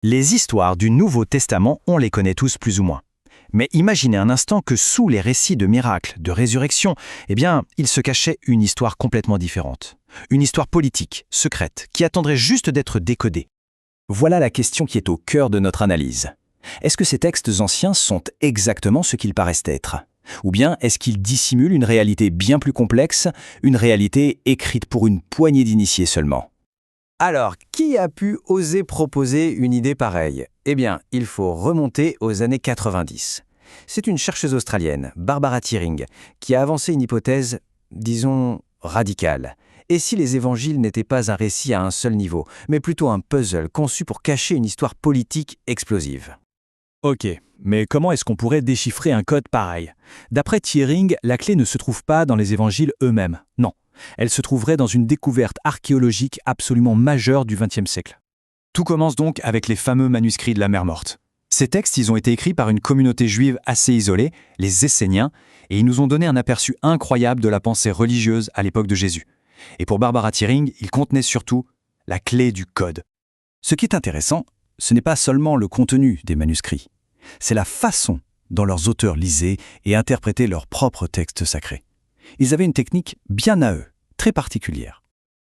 Les histoires du Nouveau Testament, on les connaît tous plus ou moins. Mais imaginez un instant que sous les récits de miracles, de résurrection, il se cachait une histoire complètement différente. Une histoire politique, secrète, qui attendrait juste d'être décodée. Voilà la question qui est au cœur de notre analyse. Est-ce que ces textes anciens sont exactement ce qu'ils paraissent être ? Ou bien est-ce qu'ils dissimulent une réalité bien plus complexe, une réalité écrite pour une poignée d'initiés seulement ? Alors, qui a pu oser proposer une idée pareille ? Il faut remonter aux années 90. C'est une chercheuse australienne, Barbara Tiring, qui a avancé une hypothèse, disons, radicale. Et si les évangiles n'étaient pas un récit à un seul niveau, mais plutôt un puzzle conçu pour cacher une histoire politique explosive ? Ok, mais comment est-ce qu'on pourrait déchiffrer un code pareil ? D'après Tiering, la clé ne se trouve pas dans les évangiles eux-mêmes, non. Elle se trouverait dans une découverte archéologique absolument majeure du XXe siècle. Tout commence donc avec les fameux manuscrits de la Mer Morte. Ces textes, ils ont été écrits par une communauté juive assez isolée, les Esséniens, et ils nous ont donné un aperçu incroyable de la pensée religieuse à l'époque de Jésus. Et pour Barbara Tiring, ils contenaient surtout la clé du code. Ce qui est intéressant, ce n'est pas seulement le contenu des manuscrits, c'est la façon dont leurs auteurs lisaient et interprétaient leurs propres textes sacrés. Ils avaient une technique bien à eux, très particulière.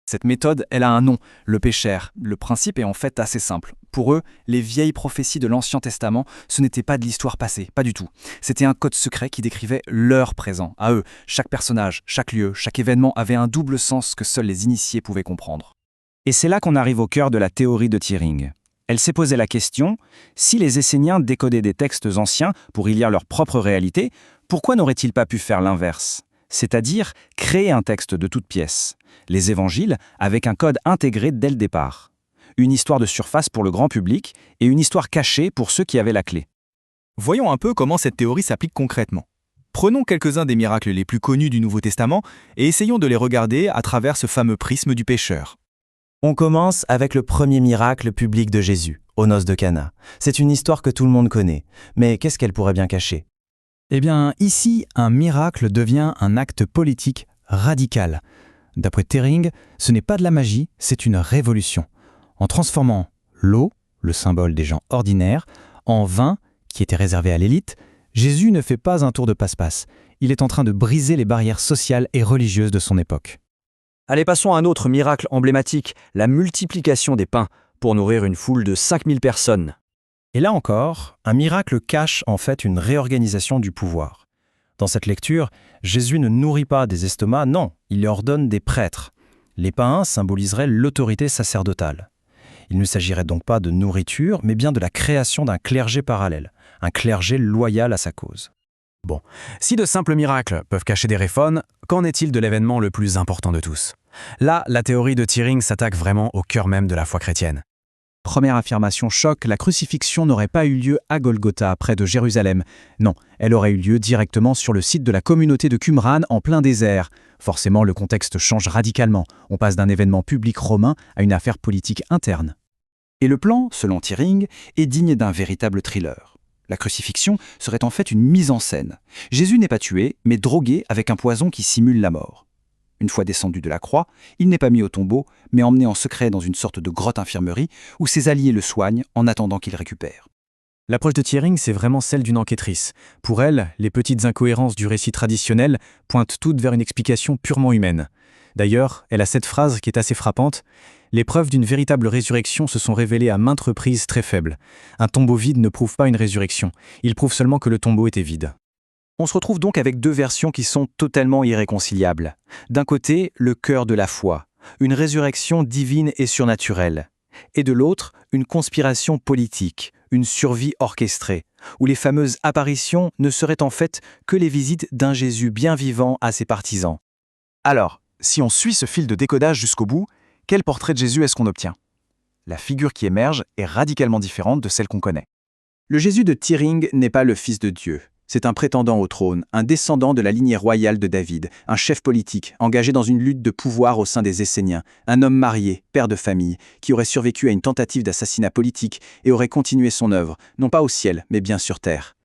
Cette méthode, elle a un nom, le pécher. Le principe est en fait assez simple. Pour eux, les vieilles prophéties de l'Ancien Testament, ce n'était pas de l'histoire passée, pas du tout. C'était un code secret qui décrivait leur présent, à eux. Chaque personnage, chaque lieu, chaque événement avait un double sens que seuls les initiés pouvaient comprendre. Et c'est là qu'on arrive au cœur de la théorie de Tiering. Elle s'est posé la question, si les Esséniens décodaient des textes anciens pour y lire leur propre réalité, pourquoi n'auraient-ils pas pu faire l'inverse ? C'est-à-dire créer un texte de toutes pièces, les évangiles avec un code intégré dès le départ. Une histoire de surface pour le grand public et une histoire cachée pour ceux qui avaient la clé. Voyons un peu comment cette théorie s'applique concrètement. Prenons quelques-uns des miracles les plus connus du Nouveau Testament et essayons de les regarder à travers ce fameux prisme du pécheur. On commence avec le premier miracle public de Jésus, aux noces de Cana. C'est une histoire que tout le monde connaît, mais qu'est-ce qu'elle pourrait bien cacher ? Ici, un miracle devient un acte politique radical. D'après Tiering, ce n'est pas de la magie, c'est une révolution. En transformant l'eau, le symbole des gens ordinaires, en vin, qui était réservé à l'élite, Jésus ne fait pas un tour de passe-passe. Il est en train de briser les barrières sociales et religieuses de son époque. Allez, passons à un autre miracle emblématique, la multiplication des pains, pour nourrir une foule de 5000 personnes. Et là encore, un miracle cache en fait une réorganisation du pouvoir. Dans cette lecture, Jésus ne nourrit pas des estomacs, non, il leur donne des prêtres. Les pains symboliseraient l'autorité sacerdotale. Il ne s'agirait donc pas de nourriture, mais bien de la création d'un clergé parallèle, un clergé loyal à sa cause. Bon, si de simples miracles peuvent cacher des réphones, qu'en est-il de l'événement le plus important de tous ? Là, la théorie de Tiering s'attaque vraiment au cœur même de la foi chrétienne. Première affirmation choc, la crucifixion n'aurait pas eu lieu à Golgotha, près de Jérusalem. Non, elle aurait eu lieu directement sur le site de la communauté de Qumran, en plein désert. Forcément, le contexte change radicalement. On passe d'un événement public romain à une affaire politique interne. Et le plan, selon Tiering, est digne d'un véritable thriller. La crucifixion serait en fait une mise en scène. Jésus n'est pas tué, mais drogué avec un poison qui simule la mort. Une fois descendu de la croix, il n'est pas mis au tombeau, mais emmené en secret dans une sorte de grotte infirmerie où ses alliés le soignent en attendant qu'il récupère. L'approche de Tiering, c'est vraiment celle d'une enquêtrice. Pour elle, les petites incohérences du récit traditionnel pointent toutes vers une explication purement humaine. D'ailleurs, elle a cette phrase qui est assez frappante. « Les preuves d'une véritable résurrection se sont révélées à maintes reprises très faibles. Un tombeau vide ne prouve pas une résurrection. Il prouve seulement que le tombeau était vide. » On se retrouve donc avec deux versions qui sont totalement irréconciliables. D'un côté, le cœur de la foi, une résurrection divine et surnaturelle. Et de l'autre, une conspiration politique, une survie orchestrée, où les fameuses apparitions ne seraient en fait que les visites d'un Jésus bien vivant à ses partisans. Alors, si on suit ce fil de décodage jusqu'au bout, quel portrait de Jésus est-ce qu'on obtient ? La figure qui émerge est radicalement différente de celle qu'on connaît. Le Jésus de Tiering n'est pas le Fils de Dieu. C'est un prétendant au trône, un descendant de la lignée royale de David, un chef politique engagé dans une lutte de pouvoir au sein des Esséniens, un homme marié, père de famille, qui aurait survécu à une tentative d'assassinat politique et aurait continué son œuvre, non pas au ciel, mais bien sur terre.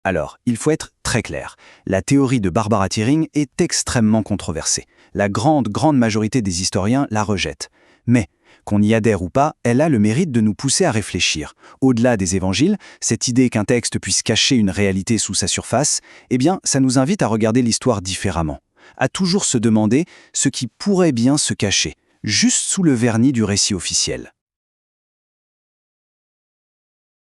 Alors, il faut être très clair, la théorie de Barbara Tiering est extrêmement controversée. La grande majorité des historiens la rejettent. Mais Qu'on y adhère ou pas, elle a le mérite de nous pousser à réfléchir. Au-delà des évangiles, cette idée qu'un texte puisse cacher une réalité sous sa surface, eh bien, ça nous invite à regarder l'histoire différemment. À toujours se demander ce qui pourrait bien se cacher, juste sous le vernis du récit officiel.